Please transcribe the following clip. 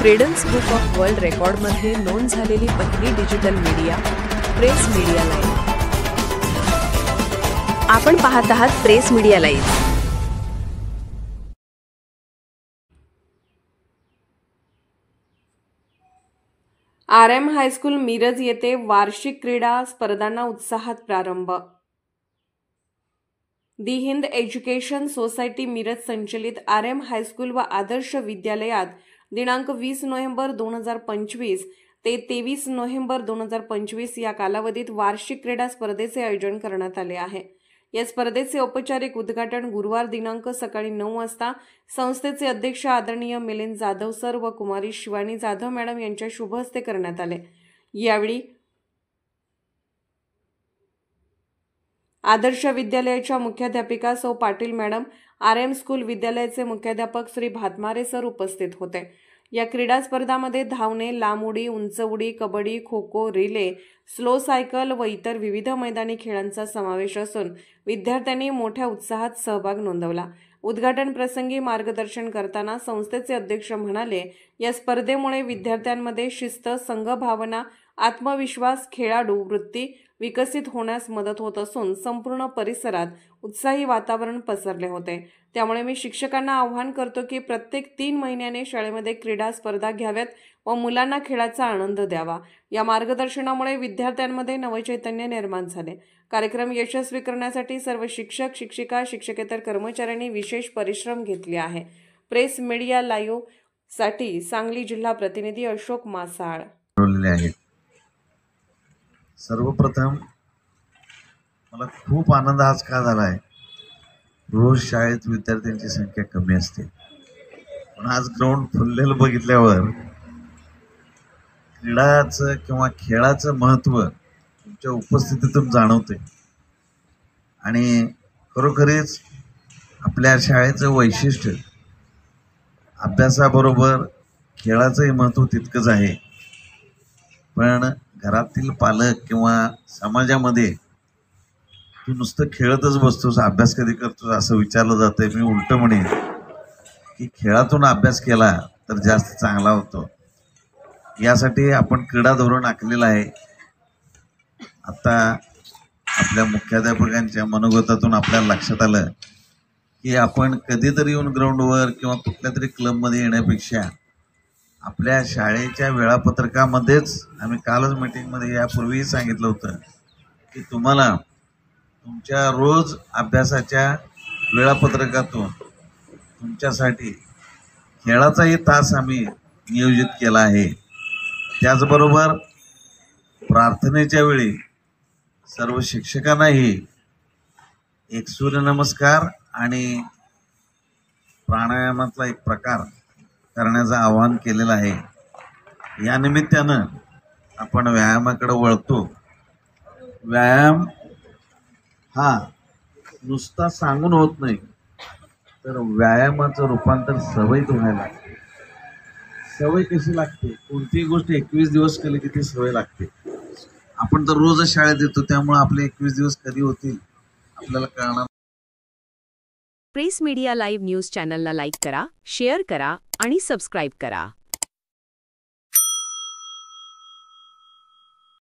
Credence book of world रेकॉर्डमध्ये नोंद झालेली पहिली digital media press media live. आपण पाहत आहात press media live. RM high school Miraj येथे वार्षिक क्रीडा स्पर्धांना उत्साहात प्रारंभ। दी हिंद एज्युकेशन सोसायटी मिरज संचलित RM हायस्कूल व आदर्श विद्यालयात दिनांक 20 नोव्हेंबर 2025 ते 23 नोव्हेंबर 2025 या कालावधीत वार्षिक क्रीडा स्पर्धेचे आयोजन करण्यात आले आहे। या स्पर्धेचे औपचारिक उद्घाटन गुरुवार दिनांक सकाळी 9 वाजता संस्थेचे अध्यक्ष आदरणीय मिलिंद जाधव सर व कुमारी शिवानी जाधव मॅडम यांच्या शुभ हस्ते करण्यात आले। यावेळी आदर्श विद्यालयाच्या मुख्याध्यापिका सौ पाटील मॅडम, RM स्कूल विद्यालयाचे मुख्याध्यापक श्री भातमारे सर उपस्थित होते। या क्रीडा स्पर्धांमध्ये धावणे, लांब उडी, उंच उडी, kabaddi, kho kho, relay, slow cycle व इतर विविध मैदानी खेळांचा समावेश असून विद्यार्थ्यांनी मोठ्या उत्साहात सहभाग नोंदवला। उद्घाटन प्रसंगी मार्गदर्शन करताना संस्थेचे अध्यक्ष म्हणाले, या स्पर्धेमुळे विद्यार्थ्यांमध्ये शिस्त, संघभावना, आत्मविश्वास, खेळाडू वृत्ती विकसित होण्यास मदत होत असून संपूर्ण परिसरात उत्साही वातावरण पसरले होते। त्यामुळे मी शिक्षकांना आवाहन करतो की प्रत्येक 3 महिन्याने शाळेमध्ये क्रीडा स्पर्धा घ्याव्यात व मुलांना खेळाचा आनंद द्यावा। या मार्गदर्शनामुळे विद्यार्थ्यांमध्ये नवचैतन्य निर्माण झाले। कार्यक्रम यशस्वी करण्यासाठी सर्व शिक्षक, शिक्षिका, शिक्षकेतर कर्मचाऱ्यांनी विशेष परिश्रम घेतले आहे। प्रेस मीडिया लाईव्ह साठी सांगली जिल्हा प्रतिनिधी अशोक मासाळ। सर्वप्रथम मला खूप आनंद आज का झालाय, रोज शाळेत विद्यार्थ्यांची संख्या कमी असते, पण आज ग्राउंड फुललेलं बघितल्यावर क्रीडाचं किंवा खेळाचं महत्त्व तुमच्या उपस्थितीतून जाणवते आणि खरोखरीच आपल्या शाळेचं वैशिष्ट्य अभ्यासाबरोबर खेळाचंही महत्त्व तितकंच आहे। पण घरातील पालक किंवा समाजामध्ये तू नुसतं खेळतच बसतोस, अभ्यास कधी करतोस असं विचारलं जातंय। मी उलट म्हणेन की खेळातून अभ्यास केला तर जास्त चांगला होतो। यासाठी आपण क्रीडा धोरण आखलेलं आहे। आता आपल्या मुख्याध्यापकांच्या मनोगतातून आपल्याला लक्षात आलं की आपण कधीतरी येऊन ग्राउंडवर किंवा कुठल्या तरी क्लबमध्ये येण्यापेक्षा आपल्या शाळेच्या वेळापत्रकामध्येच, आम्ही कालच मीटिंगमध्ये यापूर्वीही सांगितलं होतं की तुम्हाला तुमच्या रोज अभ्यासाच्या वेळापत्रकातून तुमच्यासाठी खेळाचाही तास आम्ही नियोजित केला आहे। त्याचबरोबर प्रार्थनेच्या वेळी सर्व शिक्षकांनाही एक सूर्यनमस्कार आणि प्राणायामातला एक प्रकार करण्याचं आवाहन केलेलं आहे। या निमित्तानं आपण व्यायामाकडे वळतो। व्यायाम हा नुसता सांगून होत नाही, तर व्यायामाचं रूपांतर सवयीत व्हायला लागते। सवय कशी लागते? कोणतीही गोष्ट 21 दिवस केली की ती सवय लागते। आपण तर रोजच शाळेत येतो, त्यामुळे आपले 21 दिवस कधी होतील आपल्याला कळणार। प्रेस मीडिया लाईव्ह न्यूज चॅनलला लाईक करा, शेअर करा आणि सबस्क्राईब करा।